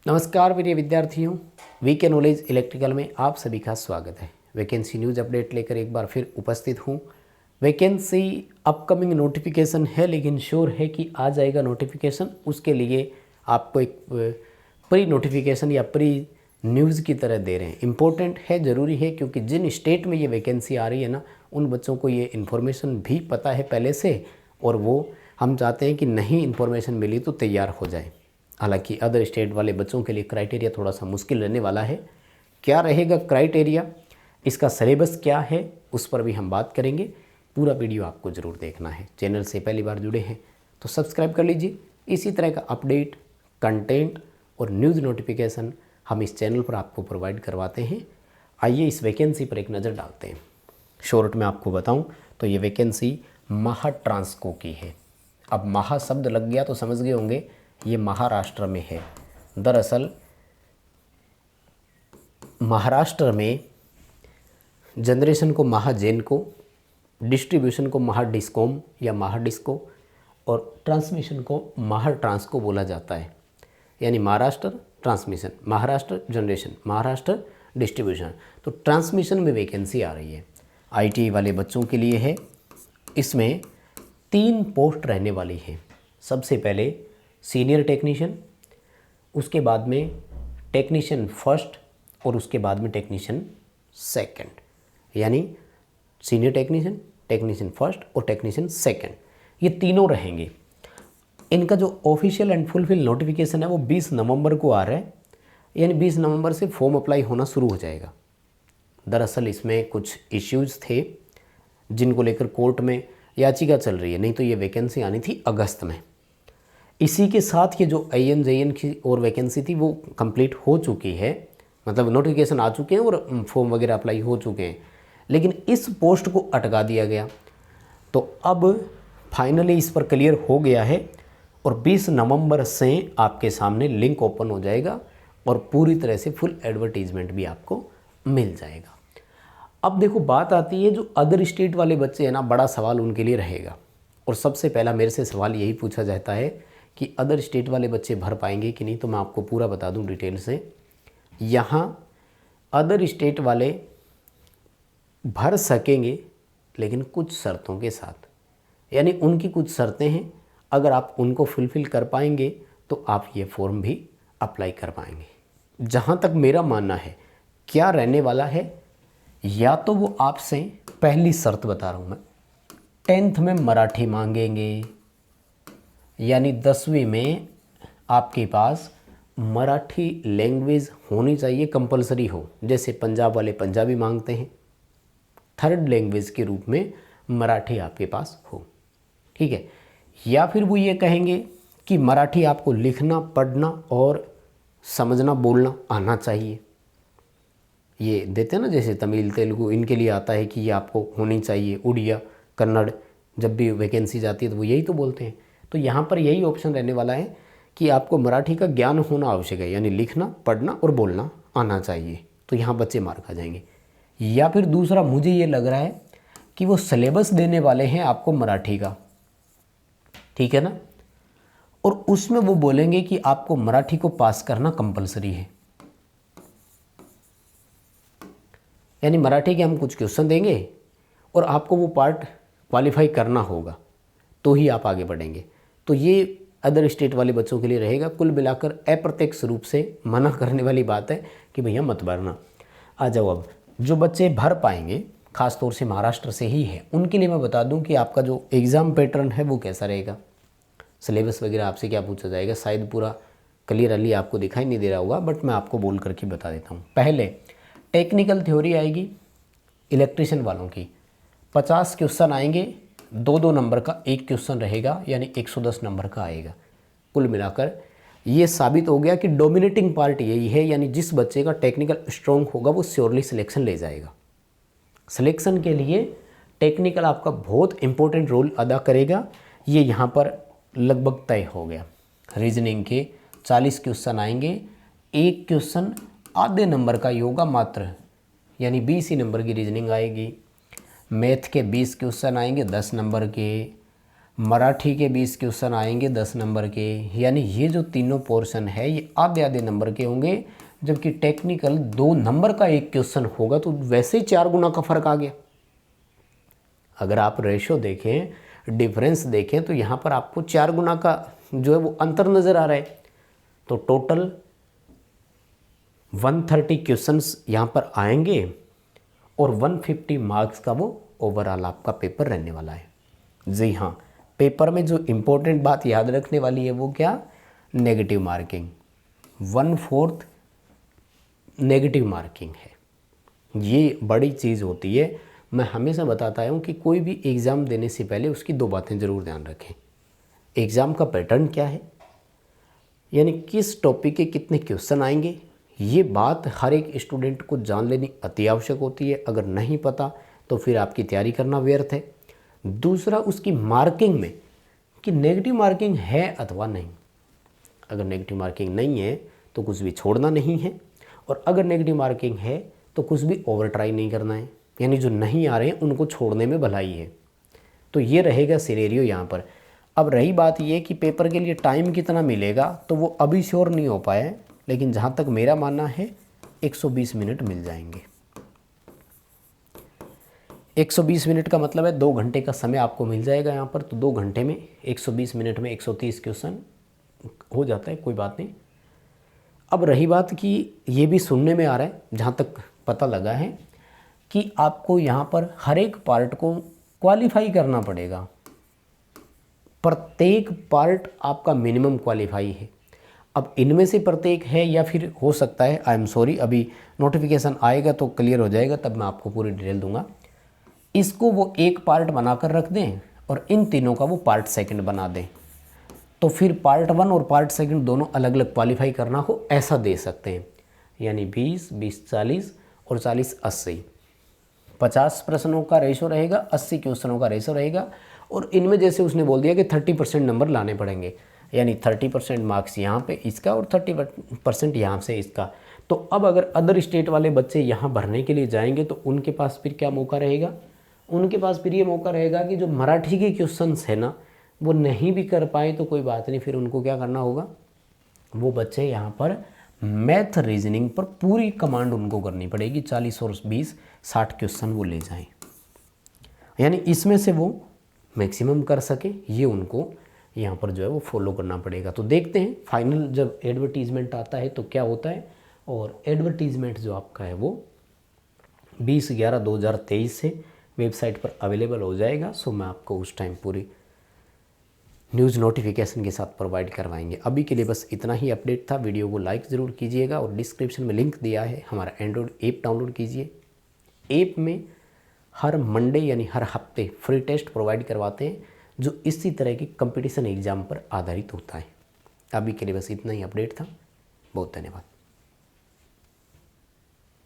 नमस्कार प्रिय विद्यार्थियों, वीके नॉलेज इलेक्ट्रिकल में आप सभी का स्वागत है। वैकेंसी न्यूज़ अपडेट लेकर एक बार फिर उपस्थित हूँ। वैकेंसी अपकमिंग नोटिफिकेशन है, लेकिन श्योर है कि आ जाएगा नोटिफिकेशन। उसके लिए आपको एक प्री नोटिफिकेशन या प्री न्यूज़ की तरह दे रहे हैं। इम्पोर्टेंट है, ज़रूरी है, क्योंकि जिन स्टेट में ये वैकेंसी आ रही है ना, उन बच्चों को ये इन्फॉर्मेशन भी पता है पहले से, और वो हम चाहते हैं कि नहीं इन्फॉर्मेशन मिली तो तैयार हो जाए। हालांकि अदर स्टेट वाले बच्चों के लिए क्राइटेरिया थोड़ा सा मुश्किल रहने वाला है। क्या रहेगा क्राइटेरिया, इसका सिलेबस क्या है, उस पर भी हम बात करेंगे। पूरा वीडियो आपको ज़रूर देखना है। चैनल से पहली बार जुड़े हैं तो सब्सक्राइब कर लीजिए। इसी तरह का अपडेट, कंटेंट और न्यूज़ नोटिफिकेशन हम इस चैनल पर आपको प्रोवाइड करवाते हैं। आइए इस वैकेंसी पर एक नज़र डालते हैं। शॉर्ट में आपको बताऊं तो ये वैकेंसी महा ट्रांसको की है। अब महा शब्द लग गया तो समझ गए होंगे ये महाराष्ट्र में है। दरअसल महाराष्ट्र में जनरेशन को महाजेन को, डिस्ट्रीब्यूशन को महाडिस्कॉम या महाडिस्को और ट्रांसमिशन को महाट्रांसको बोला जाता है। यानी Maharashtra transmission, Maharashtra generation, Maharashtra distribution. तो ट्रांसमिशन में वैकेंसी आ रही है, आईटीआई वाले बच्चों के लिए है। इसमें 3 पोस्ट रहने वाली है। सबसे पहले सीनियर टेक्नीशियन, उसके बाद में टेक्नीशियन फर्स्ट और उसके बाद में टेक्नीशियन सेकंड। यानी सीनियर टेक्नीशियन, टेक्नीशियन फर्स्ट और टेक्नीशियन सेकंड, ये तीनों रहेंगे। इनका जो ऑफिशियल एंड फुलफिल नोटिफिकेशन है वो 20 नवंबर को आ रहा है। यानी 20 नवंबर से फॉर्म अप्लाई होना शुरू हो जाएगा। दरअसल इसमें कुछ इश्यूज़ थे जिनको लेकर कोर्ट में याचिका चल रही है, नहीं तो ये वैकेंसी आनी थी अगस्त में। इसी के साथ ये जो INJN की और वैकेंसी थी वो कंप्लीट हो चुकी है, मतलब नोटिफिकेशन आ चुके हैं और फॉर्म वगैरह अप्लाई हो चुके हैं, लेकिन इस पोस्ट को अटका दिया गया। तो अब फाइनली इस पर क्लियर हो गया है और 20 नवंबर से आपके सामने लिंक ओपन हो जाएगा और पूरी तरह से फुल एडवर्टीजमेंट भी आपको मिल जाएगा। अब देखो बात आती है जो अदर स्टेट वाले बच्चे हैं ना, बड़ा सवाल उनके लिए रहेगा। और सबसे पहला मेरे से सवाल यही पूछा जाता है कि अदर स्टेट वाले बच्चे भर पाएंगे कि नहीं। तो मैं आपको पूरा बता दूं डिटेल से। यहाँ अदर स्टेट वाले भर सकेंगे, लेकिन कुछ शर्तों के साथ। यानी उनकी कुछ शर्तें हैं, अगर आप उनको फुलफ़िल कर पाएंगे तो आप ये फॉर्म भी अप्लाई कर पाएंगे। जहाँ तक मेरा मानना है, क्या रहने वाला है, या तो वो आपसे पहली शर्त बता रहा हूँ मैं, 10th में मराठी मांगेंगे। यानी 10वीं में आपके पास मराठी लैंग्वेज होनी चाहिए, कंपलसरी हो। जैसे पंजाब वाले पंजाबी मांगते हैं, 3rd लैंग्वेज के रूप में मराठी आपके पास हो, ठीक है। या फिर वो ये कहेंगे कि मराठी आपको लिखना, पढ़ना और समझना, बोलना आना चाहिए। ये देते हैं ना, जैसे तमिल, तेलुगु, इनके लिए आता है कि ये आपको होनी चाहिए। उड़िया, कन्नड़, जब भी वैकेंसी जाती है तो वो यही तो बोलते हैं। तो यहाँ पर यही ऑप्शन रहने वाला है कि आपको मराठी का ज्ञान होना आवश्यक है, यानी लिखना, पढ़ना और बोलना आना चाहिए। तो यहाँ बच्चे मार खा जाएंगे। या फिर दूसरा, मुझे ये लग रहा है कि वो सिलेबस देने वाले हैं आपको मराठी का, ठीक है ना, और उसमें वो बोलेंगे कि आपको मराठी को पास करना कंपलसरी है। यानी मराठी के हम कुछ क्वेश्चन देंगे और आपको वो पार्ट क्वालिफाई करना होगा, तो ही आप आगे बढ़ेंगे। तो ये अदर स्टेट वाले बच्चों के लिए रहेगा। कुल मिलाकर अप्रत्यक्ष रूप से मना करने वाली बात है कि भैया मत भरना। आ जाओ, अब जो बच्चे भर पाएंगे, ख़ास तौर से महाराष्ट्र से ही है, उनके लिए मैं बता दूं कि आपका जो एग्ज़ाम पैटर्न है वो कैसा रहेगा। सिलेबस वगैरह आपसे क्या पूछा जाएगा, शायद पूरा क्लियरली आपको दिखाई नहीं दे रहा होगा, बट मैं आपको बोल करके बता देता हूँ। पहले टेक्निकल थ्योरी आएगी इलेक्ट्रिशियन वालों की, 50 क्वेश्चन आएंगे, 2-2 नंबर का एक क्वेश्चन रहेगा, यानी 110 नंबर का आएगा। कुल मिलाकर ये साबित हो गया कि डोमिनेटिंग पार्ट यही है, यानी जिस बच्चे का टेक्निकल स्ट्रॉन्ग होगा वो श्योरली सिलेक्शन ले जाएगा। सिलेक्शन के लिए टेक्निकल आपका बहुत इंपॉर्टेंट रोल अदा करेगा, ये यहाँ पर लगभग तय हो गया। रीजनिंग के 40 क्वेश्चन आएंगे, एक क्वेश्चन आधे नंबर का योगा मात्र, यानी 20 ही नंबर की रीजनिंग आएगी। मैथ के 20 क्वेश्चन आएंगे 10 नंबर के। मराठी के 20 क्वेश्चन आएंगे 10 नंबर के, यानी ये जो तीनों पोर्शन है ये आधे आधे नंबर के होंगे, जबकि टेक्निकल 2 नंबर का एक क्वेश्चन होगा, तो वैसे ही 4 गुना का फर्क आ गया। अगर आप रेशो देखें, डिफरेंस देखें, तो यहाँ पर आपको 4 गुना का जो है वो अंतर नज़र आ रहा है। तो टोटल 130 क्वेश्चंस यहाँ पर आएंगे और 150 मार्क्स का वो ओवरऑल आपका पेपर रहने वाला है। जी हाँ, पेपर में जो इम्पोर्टेंट बात याद रखने वाली है वो क्या, नेगेटिव मार्किंग, 1/4 नेगेटिव मार्किंग है। ये बड़ी चीज़ होती है। मैं हमेशा बताता हूँ कि कोई भी एग्ज़ाम देने से पहले उसकी 2 बातें ज़रूर ध्यान रखें। एग्ज़ाम का पैटर्न क्या है, यानी किस टॉपिक के कितने क्वेश्चन आएंगे, ये बात हर एक स्टूडेंट को जान लेनी अति आवश्यक होती है। अगर नहीं पता तो फिर आपकी तैयारी करना व्यर्थ है। दूसरा, उसकी मार्किंग में कि नेगेटिव मार्किंग है अथवा नहीं। अगर नेगेटिव मार्किंग नहीं है तो कुछ भी छोड़ना नहीं है, और अगर नेगेटिव मार्किंग है तो कुछ भी ओवर ट्राई नहीं करना है, यानी जो नहीं आ रहे हैं उनको छोड़ने में भलाई है। तो ये रहेगा सिनेरियो यहाँ पर। अब रही बात ये कि पेपर के लिए टाइम कितना मिलेगा, तो वो अभी श्योर नहीं हो पाया, लेकिन जहाँ तक मेरा मानना है 120 मिनट मिल जाएंगे। 120 मिनट का मतलब है 2 घंटे का समय आपको मिल जाएगा यहाँ पर। तो 2 घंटे में 120 मिनट में 130 क्वेश्चन हो जाता है, कोई बात नहीं। अब रही बात कि ये भी सुनने में आ रहा है, जहाँ तक पता लगा है, कि आपको यहाँ पर हर एक पार्ट को क्वालिफाई करना पड़ेगा। प्रत्येक पार्ट आपका मिनिमम क्वालिफाई है। अब इनमें से प्रत्येक है या फिर हो सकता है, आई एम सॉरी, अभी नोटिफिकेशन आएगा तो क्लियर हो जाएगा, तब मैं आपको पूरी डिटेल दूंगा। इसको वो एक पार्ट बनाकर रख दें और इन तीनों का वो पार्ट सेकंड बना दें, तो फिर पार्ट 1 और पार्ट सेकंड दोनों अलग अलग क्वालिफाई करना हो ऐसा दे सकते हैं। यानी 20, 20, 40 और 40, 80, 50 प्रश्नों का रेशो रहेगा, 80 क्वेश्चनों का रेशो रहेगा। और इनमें जैसे उसने बोल दिया कि 30% नंबर लाने पड़ेंगे, यानी 30% मार्क्स यहाँ पे इसका और 30% यहाँ से इसका। तो अब अगर अदर स्टेट वाले बच्चे यहाँ भरने के लिए जाएंगे तो उनके पास फिर क्या मौका रहेगा, उनके पास फिर ये मौका रहेगा कि जो मराठी के क्वेश्चंस है ना वो नहीं भी कर पाए तो कोई बात नहीं, फिर उनको क्या करना होगा, वो बच्चे यहाँ पर मैथ रीजनिंग पर पूरी कमांड उनको करनी पड़ेगी। 40 और 20, 60 क्वेश्चन वो ले जाएं, यानी इसमें से वो मैक्सिमम कर सके, ये उनको यहाँ पर जो है वो फॉलो करना पड़ेगा। तो देखते हैं फाइनल जब एडवर्टीज़मेंट आता है तो क्या होता है। और एडवर्टीज़मेंट जो आपका है वो 20/11/2023 से वेबसाइट पर अवेलेबल हो जाएगा। सो मैं आपको उस टाइम पूरी न्यूज़ नोटिफिकेशन के साथ प्रोवाइड करवाएंगे। अभी के लिए बस इतना ही अपडेट था। वीडियो को लाइक ज़रूर कीजिएगा और डिस्क्रिप्शन में लिंक दिया है, हमारा एंड्रॉयड ऐप डाउनलोड कीजिए। ऐप में हर मंडे यानी हर हफ्ते फ्री टेस्ट प्रोवाइड करवाते हैं जो इसी तरह की कंपटीशन एग्ज़ाम पर आधारित होता है। अभी के लिए बस इतना ही अपडेट था। बहुत धन्यवाद।